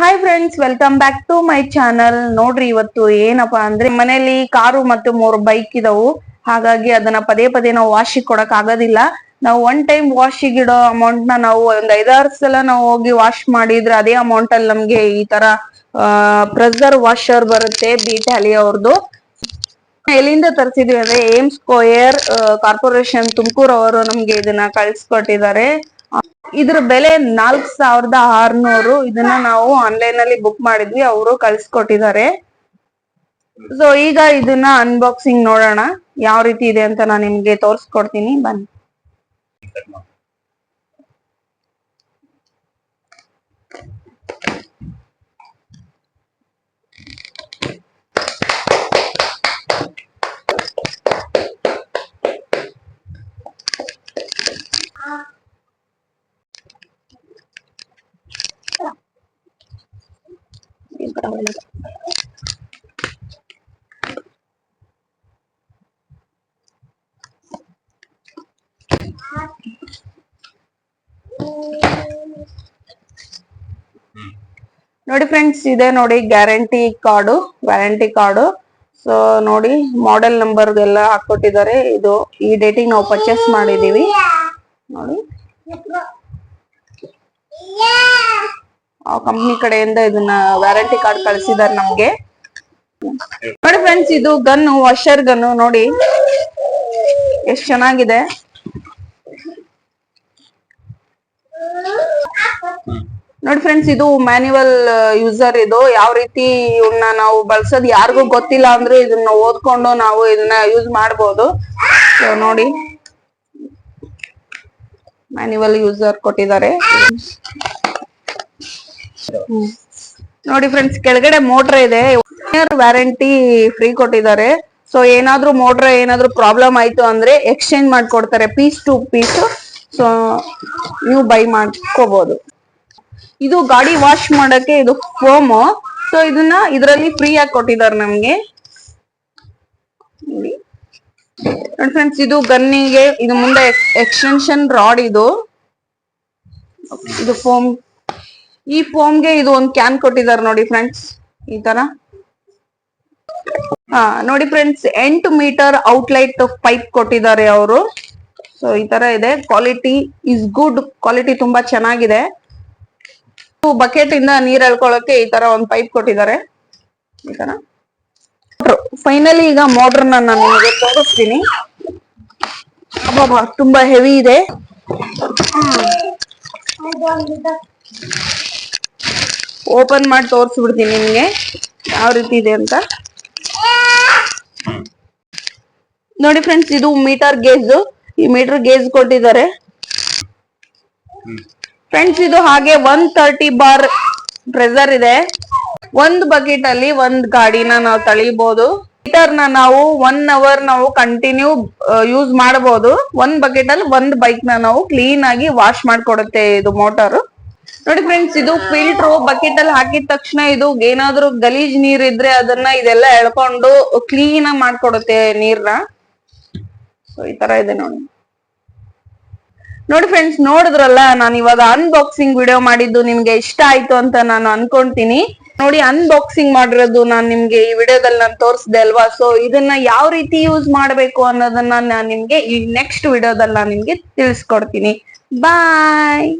Hi friends, welcome back to my channel. ನೋಡ್ರಿ, ಇವತ್ತು ಏನಪ್ಪಾ ಅಂದ್ರೆ ಮನೇಲಿ ಕಾರು ಮತ್ತು 3 ಬೈಕ್ ಇದಾವು. ಹಾಗಾಗಿ ಅದನ್ನ ಪದೇ ಪದೇ ನಾವು ವಾಶಿಗೆ ಕೊಡಕ್ ಆಗೋದಿಲ್ಲ. ನಾವು ಒನ್ ಟೈಮ್ ವಾಶಿಗೆ ಇಡೋ ಅಮೌಂಟ್ ನ ನಾವು ಒಂದ್ 5-6 ಸಲ ನಾವು ಹೋಗಿ ವಾಶ್ ಮಾಡಿದ್ರೆ ಅದೇ ಅಮೌಂಟ್ ಅಲ್ಲಿ ನಮ್ಗೆ ಈ ತರ ಪ್ರೆಸರ್ ವಾಷರ್ ಬರುತ್ತೆ, ಬಿಟಾಲಿ ಅವ್ರದ್ದು. ಎಲ್ಲಿಂದ ತರಿಸಿದ್ವಿ ಅಂದ್ರೆ ಏಮ್ ಸ್ಕ್ವೇರ್ ಕಾರ್ಪೊರೇಷನ್ ತುಮಕೂರು ಅವರು ನಮ್ಗೆ ಇದನ್ನ ಕಳ್ಸಿಕೊಟ್ಟಿದ್ದಾರೆ. ಇದ್ರ ಬೆಲೆ 4600. ಇದನ್ನ ನಾವು ಆನ್ಲೈನ್ ಅಲ್ಲಿ ಬುಕ್ ಮಾಡಿದ್ವಿ, ಅವರು ಕಳ್ಸಿಕೊಟ್ಟಿದ್ದಾರೆ. ಸೊ ಈಗ ಇದನ್ನ ಅನ್ಬಾಕ್ಸಿಂಗ್ ನೋಡೋಣ ಯಾವ ರೀತಿ ಇದೆ ಅಂತ ನಾನು ನಿಮ್ಗೆ ತೋರ್ಸ್ಕೊಡ್ತೀನಿ, ಬನ್ನಿ. ನೋಡಿ ಫ್ರೆಂಡ್ಸ್, ಇದೆ ನೋಡಿ ವ್ಯಾರಂಟಿ ಕಾರ್ಡು. ಸೊ ನೋಡಿ, ಮಾಡೆಲ್ ನಂಬರ್ ಎಲ್ಲ ಹಾಕೊಟ್ಟಿದ್ದಾರೆ. ಇದು ಈ ಡೇಟಿಗೆ ನಾವು ಪರ್ಚೇಸ್ ಮಾಡಿದೀವಿ. ನೋಡಿ, ಆ ಕಂಪ್ನಿ ಕಡೆಯಿಂದ ಇದನ್ನ ವ್ಯಾರಂಟಿ ಕಾರ್ಡ್ ಕಳಿಸಿದಾರೆ ನಮ್ಗೆ. ನೋಡಿ ಫ್ರೆಂಡ್ಸ್, ಇದು ವಾಷರ್ ಗನ್ನು ನೋಡಿ ಎಷ್ಟ್ ಚೆನ್ನಾಗಿದೆ. ನೋಡಿ ಫ್ರೆಂಡ್ಸ್, ಇದು ಮ್ಯಾನ್ಯುವಲ್ ಯೂಸರ್. ಇದು ಯಾವ ರೀತಿ ಇವನ್ನ ನಾವು ಬಳಸೋದು ಯಾರಿಗೂ ಗೊತ್ತಿಲ್ಲ ಅಂದ್ರೆ ಇದನ್ನ ಓದ್ಕೊಂಡು ನಾವು ಇದನ್ನ ಯೂಸ್ ಮಾಡಬಹುದು. ಸೊ ನೋಡಿ, ಮ್ಯಾನ್ಯುವಲ್ ಯೂಸರ್ ಕೊಟ್ಟಿದ್ದಾರೆ. ನೋಡಿ ಫ್ರೆಂಡ್ಸ್, ಕೆಳಗಡೆ ಮೋಟರ್ ಇದೆ, ವ್ಯಾರಂಟಿ ಫ್ರೀ ಕೊಟ್ಟಿದ್ದಾರೆ. ಸೊ ಏನಾದ್ರೂ ಮೋಟರ್ ಏನಾದ್ರೂ ಪ್ರಾಬ್ಲಮ್ ಆಯ್ತು ಅಂದ್ರೆ ಎಕ್ಸ್ಚೇಂಜ್ ಮಾಡ್ಕೊಡ್ತಾರೆ, ಪೀಸ್ ಟು ಪೀಸ್. ಸೊ ನೀವು ಬೈ ಮಾಡ್ಕೋಬಹುದು. ಇದು ಗಾಡಿ ವಾಶ್ ಮಾಡಕ್ಕೆ ಇದು ಫೋಮ್. ಸೊ ಇದನ್ನ ಇದರಲ್ಲಿ ಫ್ರೀ ಆಗಿ ಕೊಟ್ಟಿದ್ದಾರೆ ನಮ್ಗೆ. ನೋಡಿ ಫ್ರೆಂಡ್ಸ್, ಇದು ಗನ್ನಿಗೆ ಇದು ಮುಂದೆ ಎಕ್ಸ್ಟೆನ್ಷನ್ ರಾಡ್. ಇದು ಫೋಮ್. ಈ ಫೋಮ್ಗೆ ಇದು ಒಂದು ಕ್ಯಾನ್ ಕೊಟ್ಟಿದ್ದಾರೆ ನೋಡಿ ಫ್ರೆಂಡ್ಸ್, ಈ ತರ. ನೋಡಿ ಫ್ರೆಂಡ್ಸ್, 8 ಮೀಟರ್ ಔಟ್ಲೈಟ್ ಪೈಪ್ ಕೊಟ್ಟಿದ್ದಾರೆ ಅವರು. ಸೊ ಈ ತರ ಇದೆ. ಕ್ವಾಲಿಟಿ ಇಸ್ ಗುಡ್, ಕ್ವಾಲಿಟಿ ತುಂಬಾ ಚೆನ್ನಾಗಿದೆ. ಬಕೆಟ್ ಇಂದ ನೀರ್ ಎಳ್ಕೊಳ್ಳೋಕೆ ಈ ತರ ಒಂದು ಪೈಪ್ ಕೊಟ್ಟಿದ್ದಾರೆ, ಈ ತರ. ಫೈನಲಿ ಈಗ ಮೋಟರ್ ನಾನು ನಿಮಗೆ ತೋರಿಸ್ತೀನಿ. ತುಂಬಾ ಹೆವಿ ಇದೆ. ಓಪನ್ ಮಾಡಿ ತೋರಿಸ್ಬಿಡ್ತೀನಿ ನಿಮ್ಗೆ ಯಾವ ರೀತಿ ಇದೆ ಅಂತ. ನೋಡಿ ಫ್ರೆಂಡ್ಸ್, ಇದು ಮೀಟರ್ ಗೇಜ್. ಈ ಮೀಟರ್ ಗೇಜ್ ಕೊಟ್ಟಿದ್ದಾರೆ ಫ್ರೆಂಡ್ಸ್. ಇದು ಹಾಗೆ 130 ಬಾರ್ ಪ್ರೆಸರ್ ಇದೆ. ಒಂದು ಬಕೆಟ್ ಅಲ್ಲಿ ಒಂದ್ ಗಾಡಿನ ನಾವು ತಳಿಬಹುದು. ಮೀಟರ್ ನ ನಾವು 1 ಅವರ್ ನಾವು ಕಂಟಿನ್ಯೂ ಯೂಸ್ ಮಾಡಬಹುದು. ಒಂದ್ ಬಕೆಟ್ ಅಲ್ಲಿ ಒಂದ್ ಬೈಕ್ ನ ನಾವು ಕ್ಲೀನ್ ಆಗಿ ವಾಶ್ ಮಾಡ್ಕೊಡುತ್ತೆ ಇದು ಮೋಟಾರ್. ನೋಡಿ ಫ್ರೆಂಡ್ಸ್, ಇದು ಫಿಲ್ಟರ್. ಬಕೆಟ್ ಅಲ್ಲಿ ಹಾಕಿದ ತಕ್ಷಣ ಇದು ಏನಾದ್ರೂ ಗಲೀಜ್ ನೀರ್ ಇದ್ರೆ ಅದನ್ನ ಇದೆಲ್ಲ ಎಳ್ಕೊಂಡು ಕ್ಲೀನ್ ಆಗಿ ಮಾಡ್ಕೊಡುತ್ತೆ ನೀರ್ನ. ಸೊ ಈ ತರ ಇದೆ ನೋಡಿ. ನೋಡಿ ಫ್ರೆಂಡ್ಸ್, ನೋಡಿದ್ರಲ್ಲ, ನಾನು ಇವಾಗ ಅನ್ಬಾಕ್ಸಿಂಗ್ ವಿಡಿಯೋ ಮಾಡಿದ್ದು ನಿಮ್ಗೆ ಇಷ್ಟ ಆಯ್ತು ಅಂತ ನಾನು ಅನ್ಕೊಂತೀನಿ. ನೋಡಿ, ಅನ್ಬಾಕ್ಸಿಂಗ್ ಮಾಡಿರೋದು ನಾನು ನಿಮ್ಗೆ ಈ ವಿಡಿಯೋದಲ್ಲಿ ನಾನು ತೋರಿಸ್ದೆ ಅಲ್ವಾ. ಸೊ ಇದನ್ನ ಯಾವ ರೀತಿ ಯೂಸ್ ಮಾಡ್ಬೇಕು ಅನ್ನೋದನ್ನ ನಾನು ನಿಮ್ಗೆ ಈ ನೆಕ್ಸ್ಟ್ ವಿಡಿಯೋದಲ್ಲಿ ನಾನು ನಿಮ್ಗೆ ತಿಳಿಸ್ಕೊಡ್ತೀನಿ. ಬಾಯ್.